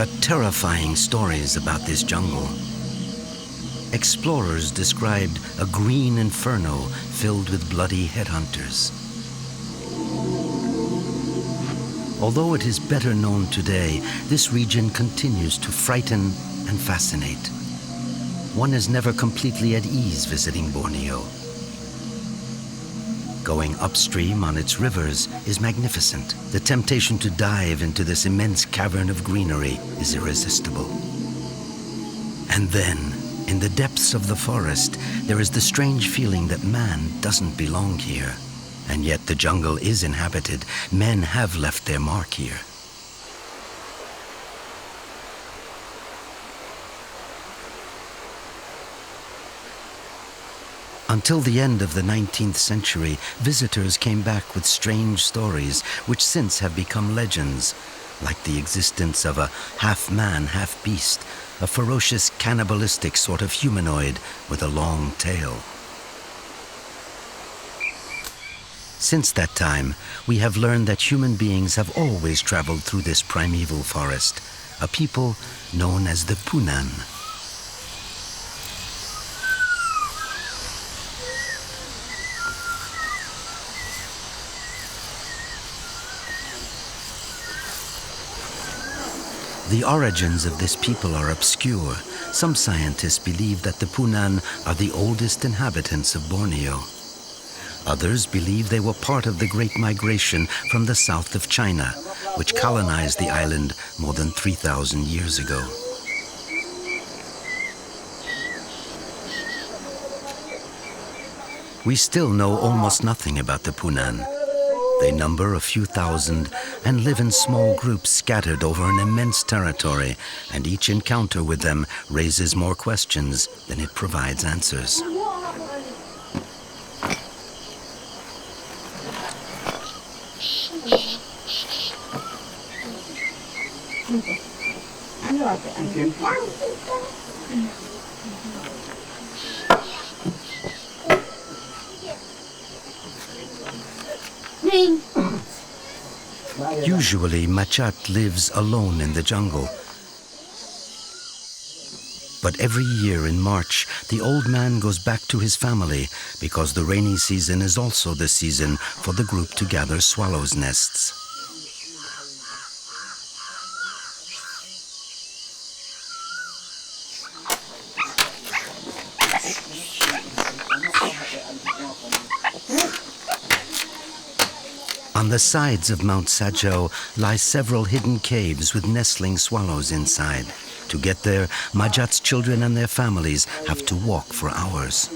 are terrifying stories about this jungle. Explorers described a green inferno filled with bloody headhunters. Although it is better known today, this region continues to frighten and fascinate. One is never completely at ease visiting Borneo. Going upstream on its rivers is magnificent. The temptation to dive into this immense cavern of greenery is irresistible. And then, in the depths of the forest, there is the strange feeling that man doesn't belong here. And yet the jungle is inhabited. Men have left their mark here. Until the end of the 19th century, visitors came back with strange stories which since have become legends, like the existence of a half-man, half-beast, a ferocious cannibalistic sort of humanoid with a long tail. Since that time, we have learned that human beings have always traveled through this primeval forest, a people known as the Punan. The origins of this people are obscure. Some scientists believe that the Punan are the oldest inhabitants of Borneo. Others believe they were part of the Great Migration from the south of China, which colonized the island more than 3,000 years ago. We still know almost nothing about the Punan. They number a few thousand and live in small groups scattered over an immense territory, and each encounter with them raises more questions than it provides answers. Usually, Machat lives alone in the jungle. But every year in March, the old man goes back to his family because the rainy season is also the season for the group to gather swallows' nests. On the sides of Mount Sajau lie several hidden caves with nestling swallows inside. To get there, Majat's children and their families have to walk for hours.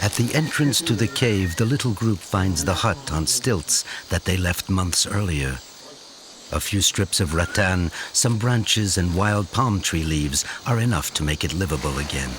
At the entrance to the cave, the little group finds the hut on stilts that they left months earlier. A few strips of rattan, some branches and wild palm tree leaves are enough to make it livable again.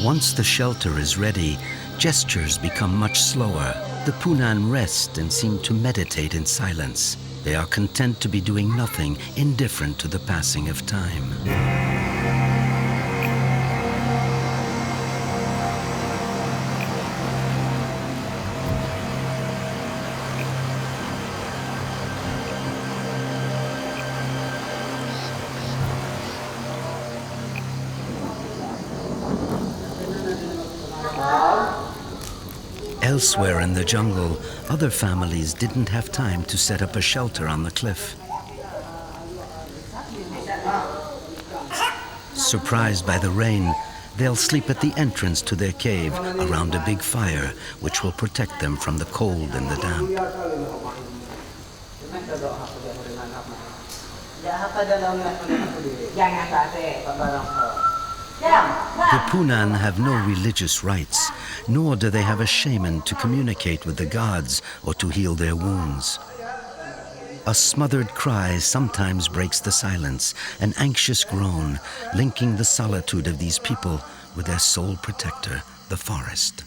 Once the shelter is ready, gestures become much slower. The Punan rest and seem to meditate in silence. They are content to be doing nothing, indifferent to the passing of time. Elsewhere in the jungle, other families didn't have time to set up a shelter on the cliff. Surprised by the rain, they'll sleep at the entrance to their cave around a big fire, which will protect them from the cold and the damp. The Punan have no religious rites, nor do they have a shaman to communicate with the gods or to heal their wounds. A smothered cry sometimes breaks the silence, an anxious groan, linking the solitude of these people with their sole protector, the forest.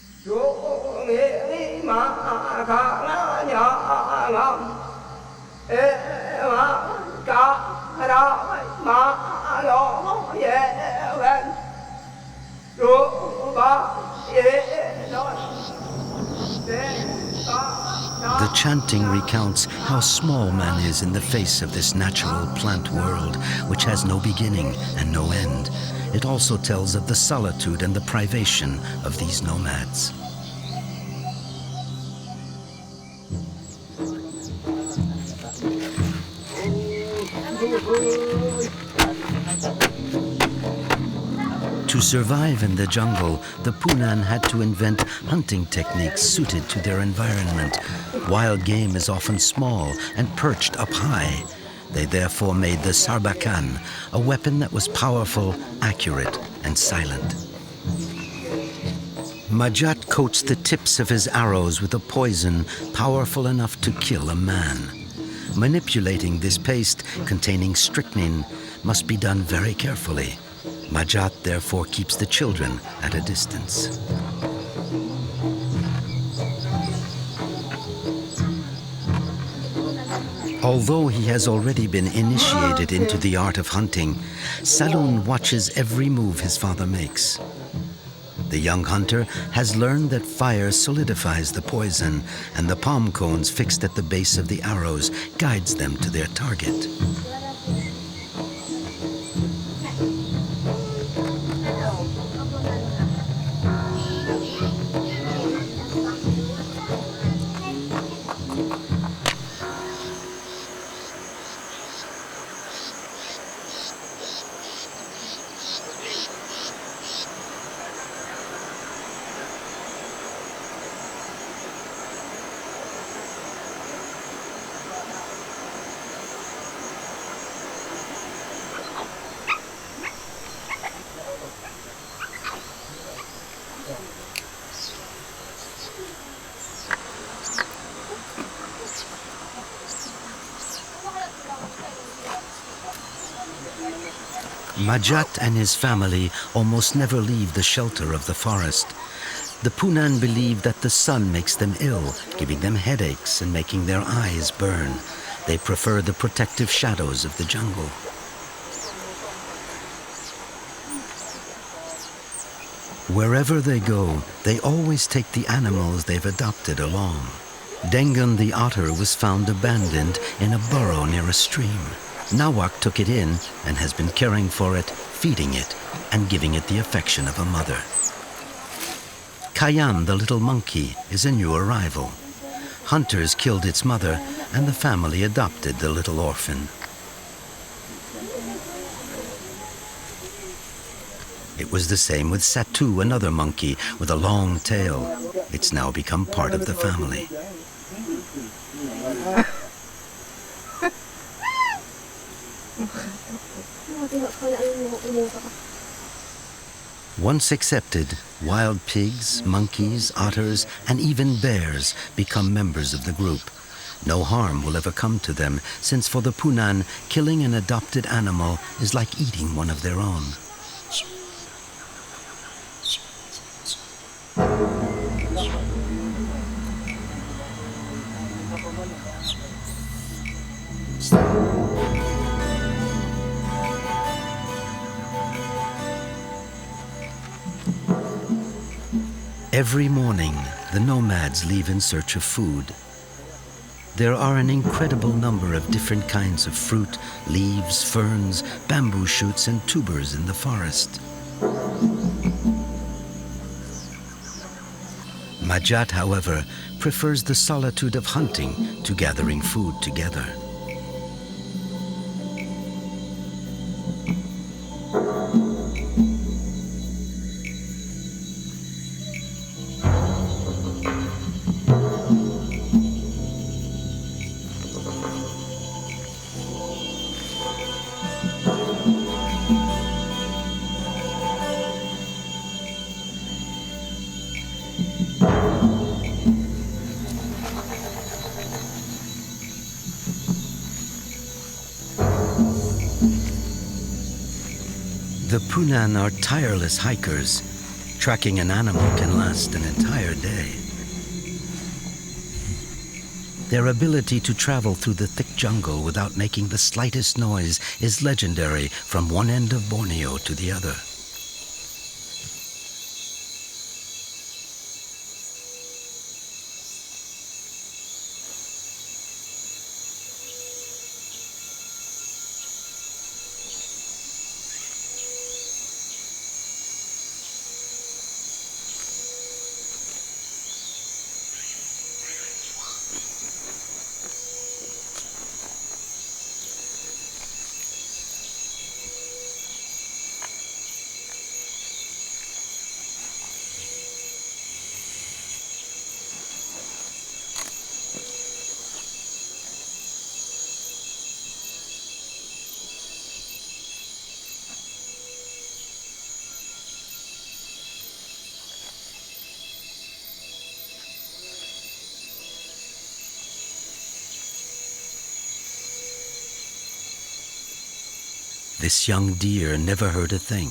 The chanting recounts how small man is in the face of this natural plant world, which has no beginning and no end. It also tells of the solitude and the privation of these nomads. To survive in the jungle, the Punan had to invent hunting techniques suited to their environment. Wild game is often small and perched up high. They therefore made the sarbakan, a weapon that was powerful, accurate, and silent. Majat coats the tips of his arrows with a poison powerful enough to kill a man. Manipulating this paste, containing strychnine, must be done very carefully. Majat therefore keeps the children at a distance. Although he has already been initiated into the art of hunting, Saloon watches every move his father makes. The young hunter has learned that fire solidifies the poison, and the palm cones fixed at the base of the arrows guides them to their target. Majat and his family almost never leave the shelter of the forest. The Punan believe that the sun makes them ill, giving them headaches and making their eyes burn. They prefer the protective shadows of the jungle. Wherever they go, they always take the animals they've adopted along. Dengan the otter was found abandoned in a burrow near a stream. Nawak took it in and has been caring for it, feeding it, and giving it the affection of a mother. Kayan, the little monkey, is a new arrival. Hunters killed its mother, and the family adopted the little orphan. It was the same with Satu, another monkey with a long tail. It's now become part of the family. Once accepted, wild pigs, monkeys, otters, and even bears become members of the group. No harm will ever come to them, since for the Punan, killing an adopted animal is like eating one of their own. Every morning, the nomads leave in search of food. There are an incredible number of different kinds of fruit, leaves, ferns, bamboo shoots, and tubers in the forest. Majat, however, prefers the solitude of hunting to gathering food together. The Punan are tireless hikers. Tracking an animal can last an entire day. Their ability to travel through the thick jungle without making the slightest noise is legendary from one end of Borneo to the other. This young deer never heard a thing,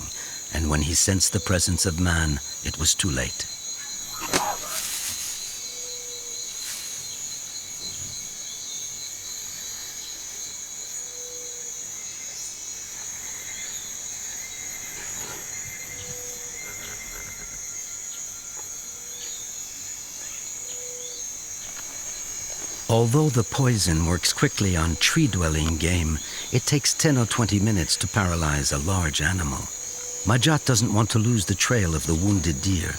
and when he sensed the presence of man, it was too late. Although the poison works quickly on tree-dwelling game, it takes 10 or 20 minutes to paralyze a large animal. Majat doesn't want to lose the trail of the wounded deer.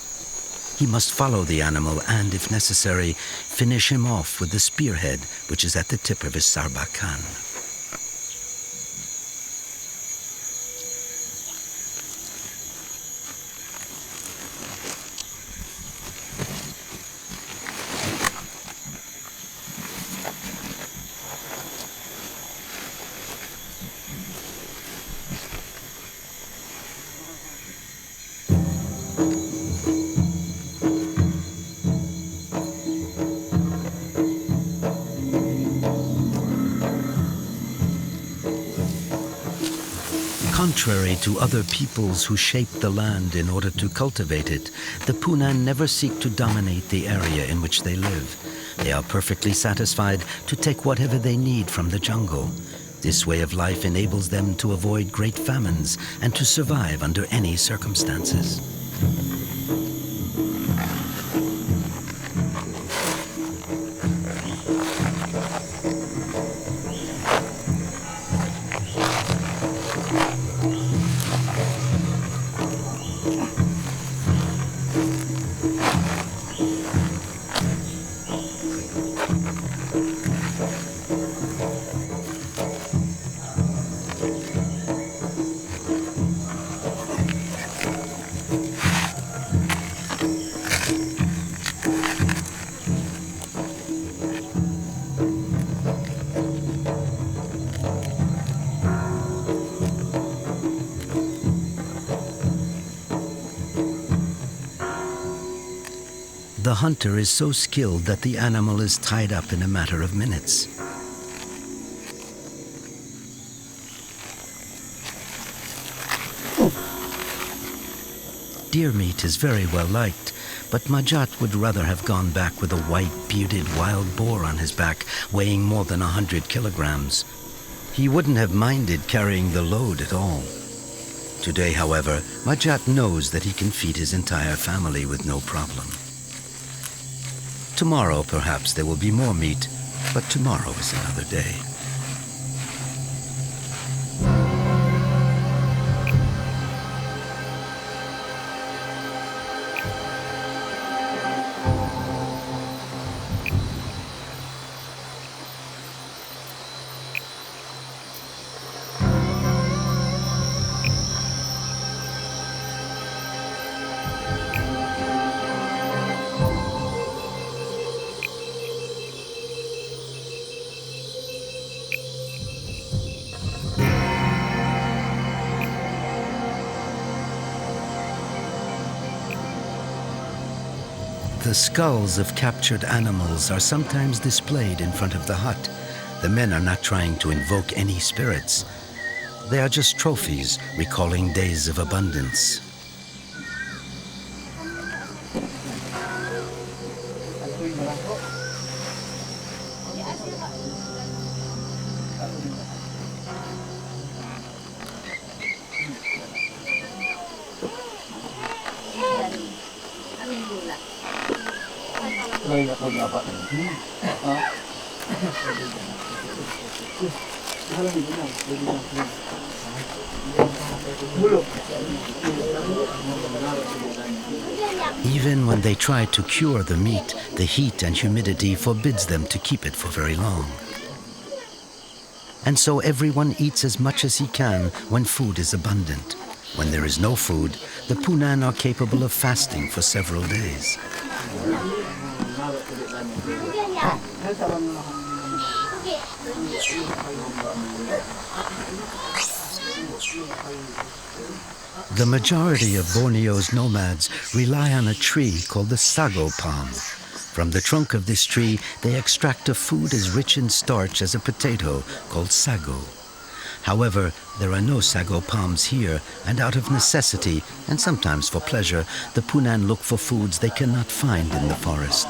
He must follow the animal and, if necessary, finish him off with the spearhead, which is at the tip of his sarbakan. Contrary to other peoples who shape the land in order to cultivate it, the Punan never seek to dominate the area in which they live. They are perfectly satisfied to take whatever they need from the jungle. This way of life enables them to avoid great famines and to survive under any circumstances. The hunter is so skilled that the animal is tied up in a matter of minutes. Deer meat is very well liked, but Majat would rather have gone back with a white, bearded wild boar on his back, weighing more than 100 kilograms. He wouldn't have minded carrying the load at all. Today, however, Majat knows that he can feed his entire family with no problem. Tomorrow, perhaps, there will be more meat, but tomorrow is another day. The skulls of captured animals are sometimes displayed in front of the hut. The men are not trying to invoke any spirits. They are just trophies recalling days of abundance. Even when they try to cure the meat, the heat and humidity forbids them to keep it for very long. And so everyone eats as much as he can when food is abundant. When there is no food, the Punan are capable of fasting for several days. The majority of Borneo's nomads rely on a tree called the sago palm. From the trunk of this tree, they extract a food as rich in starch as a potato called sago. However, there are no sago palms here, and out of necessity, and sometimes for pleasure, the Punan look for foods they cannot find in the forest.